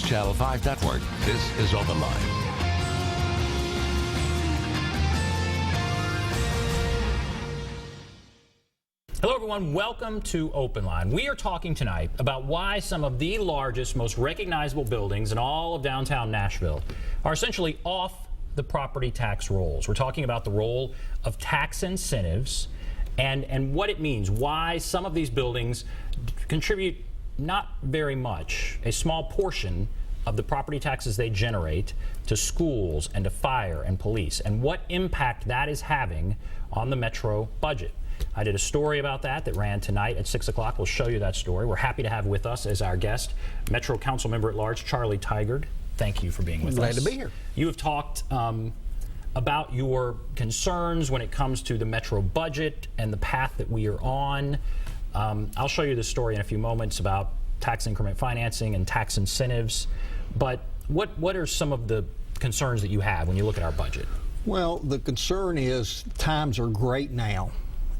Channel 5 Network. This is OpenLine. Hello, everyone. Welcome to OpenLine. We are talking tonight about why some of the largest, most recognizable buildings in all of downtown Nashville are essentially off the property tax rolls. We're talking about the role of tax incentives and what it means, why some of these buildings contribute not very much, a small portion of the property taxes they generate to schools and to fire and police, and what impact that is having on the Metro budget. I did a story about that ran tonight at 6 o'clock. We'll show you that story. We're happy to have with us as our guest Metro Council Member at Large, Charlie Tygard. Thank you for being with us. Glad to be here. You have talked about your concerns when it comes to the Metro budget and the path that we are on. I'll show you the story in a few moments about tax increment financing and tax incentives. But what are some of the concerns that you have when you look at our budget? Well, the concern is times are great now.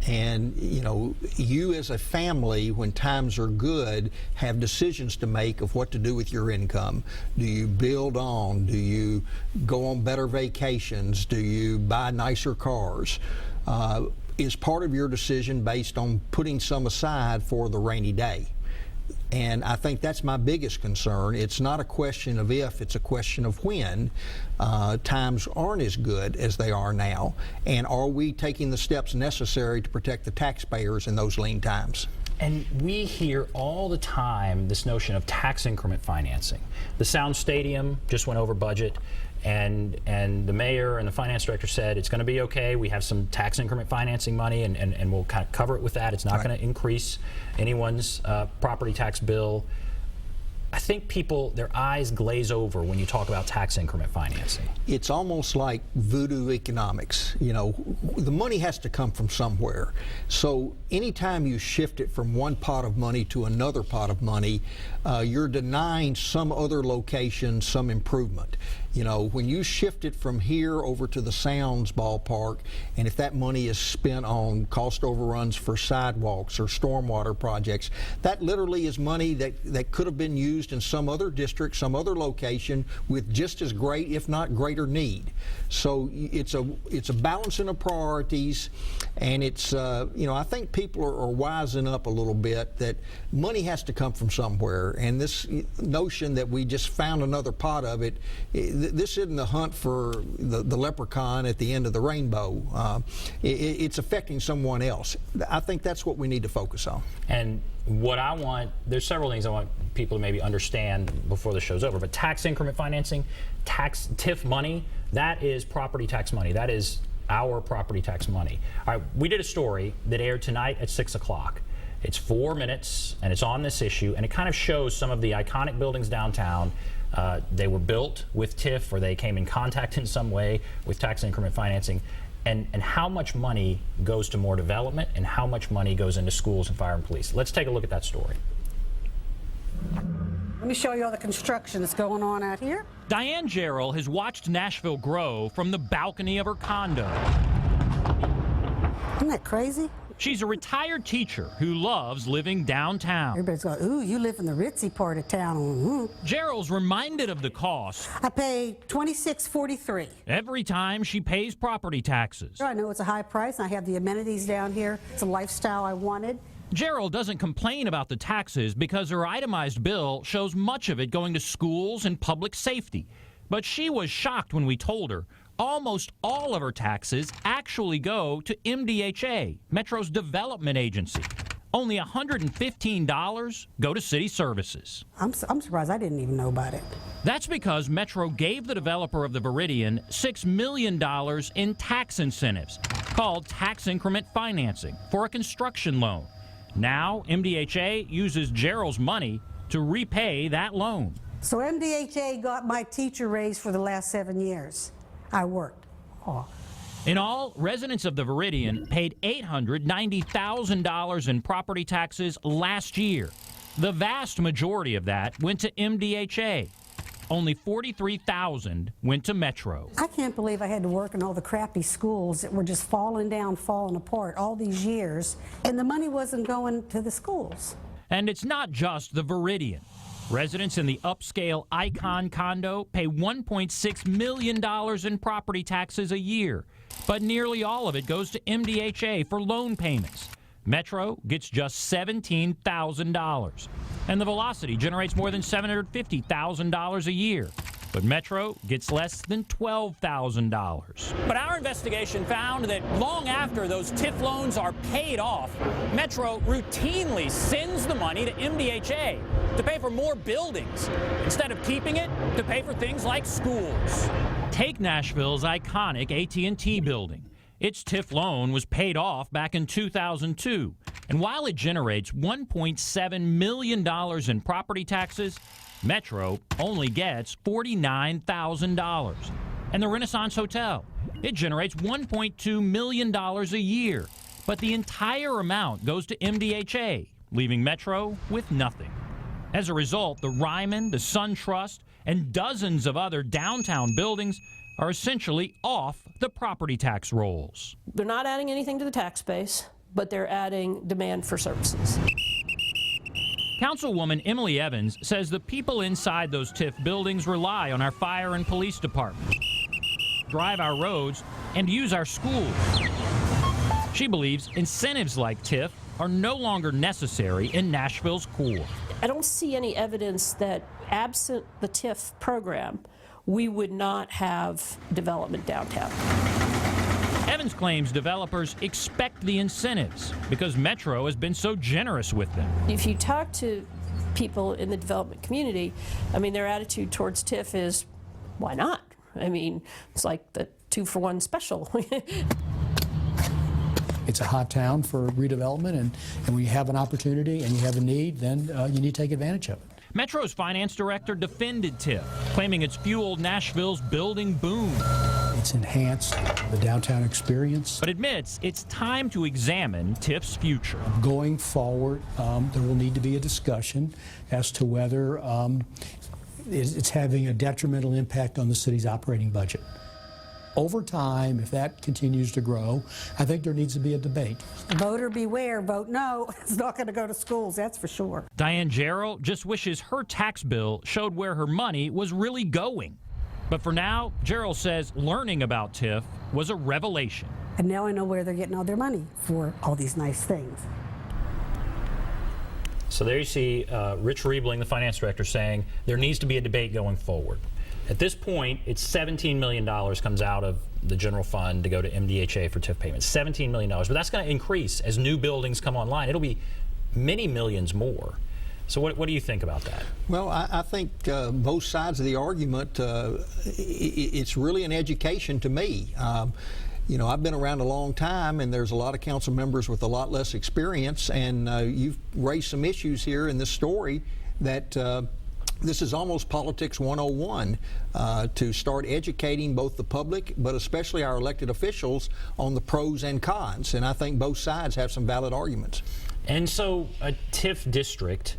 And, you know, you as a family, when times are good, have decisions to make of what to do with your income. Do you build on? Do you go on better vacations? Do you buy nicer cars? Is part of your decision based on putting some aside for the rainy day? And I think that's my biggest concern. It's not a question of if, it's a question of when. Times aren't as good as they are now. And are we taking the steps necessary to protect the taxpayers in those lean times? And we hear all the time this notion of tax increment financing. The Sound Stadium just went over budget, and the mayor and the finance director said it's going to be okay. We have some tax increment financing money, and we'll kind of cover it with that. It's not going to increase anyone's property tax bill. I think people, their eyes glaze over when you talk about tax increment financing. It's almost like voodoo economics. You know, the money has to come from somewhere. So anytime you shift it from one pot of money to another pot of money, you're denying some other location some improvement. You know, when you shift it from here over to the Sounds ballpark, and if that money is spent on cost overruns for sidewalks or stormwater projects, that literally is money that could have been used in some other district, some other location with just as great, if not greater need. So it's a balancing of priorities, and it's, you know, I think people are wising up a little bit that money has to come from somewhere, and this notion that we just found another pot of it, this isn't the hunt for the leprechaun at the end of the rainbow. It's affecting someone else. I think that's what we need to focus on. And what I want, there's several things I want people to maybe understand before the show's over, but tax increment financing, tax TIF money, that is property tax money. That is our property tax money. All right, we did a story that aired tonight at 6 o'clock. It's 4 minutes, and it's on this issue, and it kind of shows some of the iconic buildings downtown. They were built with TIF, or they came in contact in some way with tax increment financing, and how much money goes to more development and how much money goes into schools and fire and police. Let's take a look at that story. Let me show you all the construction that's going on out here. Diane Jarrell has watched Nashville grow from the balcony of her condo. Isn't that crazy? She's a retired teacher who loves living downtown. Everybody's going, ooh, you live in the ritzy part of town. Ooh. Jarrell's reminded of the cost. I pay $26.43. Every time she pays property taxes. I know it's a high price. I have the amenities down here. It's a lifestyle I wanted. Jarrell doesn't complain about the taxes because her itemized bill shows much of it going to schools and public safety. But she was shocked when we told her almost all of her taxes actually go to MDHA, Metro's development agency. Only $115 go to city services. I'm surprised I didn't even know about it. That's because Metro gave the developer of the Viridian $6 million in tax incentives, called Tax Increment Financing, for a construction loan. Now, MDHA uses Jarrell's money to repay that loan. So MDHA got my teacher raise for the last 7 years. I worked. Oh. In all, residents of the Viridian paid $890,000 in property taxes last year. The vast majority of that went to MDHA. Only $43,000 went to Metro. I can't believe I had to work in all the crappy schools that were just falling down, falling apart all these years, and the money wasn't going to the schools. And it's not just the Viridian. Residents in the upscale Icon condo pay $1.6 million in property taxes a year, but nearly all of it goes to MDHA for loan payments. Metro gets just $17,000, and the Velocity generates more than $750,000 a year. But Metro gets less than $12,000. But our investigation found that long after those TIF loans are paid off, Metro routinely sends the money to MDHA to pay for more buildings, instead of keeping it to pay for things like schools. Take Nashville's iconic AT&T building. Its TIF loan was paid off back in 2002, and while it generates $1.7 million in property taxes, Metro only gets $49,000. And the Renaissance Hotel, it generates $1.2 million a year, but the entire amount goes to MDHA, leaving Metro with nothing. As a result, the Ryman, the Sun Trust, and dozens of other downtown buildings are essentially off the property tax rolls. They're not adding anything to the tax base, but they're adding demand for services. Councilwoman Emily Evans says the people inside those TIF buildings rely on our fire and police departments, drive our roads, and use our schools. She believes incentives like TIF are no longer necessary in Nashville's core. I don't see any evidence that absent the TIF program, we would not have development downtown. Evans claims developers expect the incentives because Metro has been so generous with them. If you talk to people in the development community, I mean, their attitude towards TIF is, why not? I mean, it's like the 2-for-1 special. It's a hot town for redevelopment, and when you have an opportunity and you have a need, then you need to take advantage of it. Metro's finance director defended TIF, claiming it's fueled Nashville's building boom. It's enhanced the downtown experience. But admits it's time to examine TIF's future. Going forward, there will need to be a discussion as to whether it's having a detrimental impact on the city's operating budget. Over time, if that continues to grow, I think there needs to be a debate. Voter beware, vote no. It's not going to go to schools, that's for sure. Diane Jarrell just wishes her tax bill showed where her money was really going. But for now, Jarrell says learning about TIF was a revelation. And now I know where they're getting all their money for all these nice things. So there you see Rich Riebling, the finance director, saying there needs to be a debate going forward. At this point, it's $17 million comes out of the general fund to go to MDHA for TIF payments. $17 million. But that's going to increase as new buildings come online. It'll be many millions more. So what do you think about that? Well, I think both sides of the argument, it's really an education to me. You know, I've been around a long time, and there's a lot of council members with a lot less experience, and you've raised some issues here in this story that this is almost politics 101 to start educating both the public, but especially our elected officials on the pros and cons. And I think both sides have some valid arguments. And so a TIF district,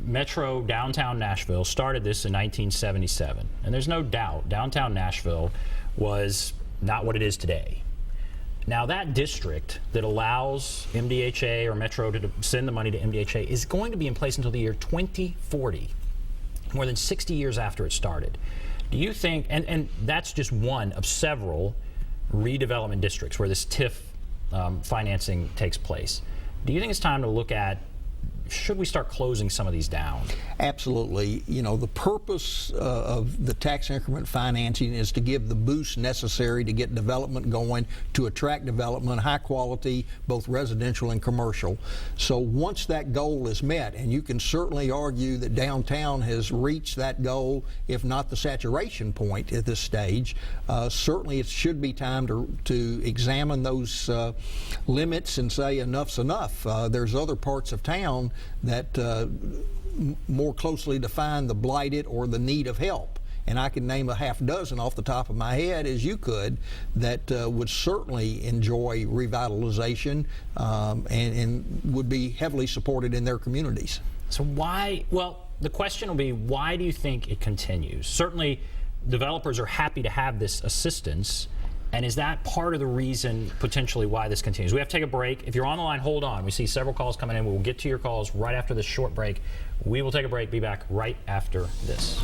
Metro Downtown Nashville, started this in 1977. And there's no doubt downtown Nashville was not what it is today. Now that district that allows MDHA or Metro to send the money to MDHA is going to be in place until the year 2040. More than 60 years after it started. Do you think, and that's just one of several redevelopment districts where this TIF financing takes place. Do you think it's time to look at, should we start closing some of these down? Absolutely. You know, the purpose of the tax increment financing is to give the boost necessary to get development going, to attract development, high quality, both residential and commercial. So once that goal is met, and you can certainly argue that downtown has reached that goal, if not the saturation point at this stage, certainly it should be time to examine those limits and say enough's enough. There's other parts of town that more closely define the blighted or the need of help. And I can name a half dozen off the top of my head, as you could, that would certainly enjoy revitalization and would be heavily supported in their communities. So why, well, the question will be, why do you think it continues? Certainly, developers are happy to have this assistance. And is that part of the reason potentially why this continues? We have to take a break. If you're on the line, hold on. We see several calls coming in. We will get to your calls right after this short break. We will take a break. Be back right after this.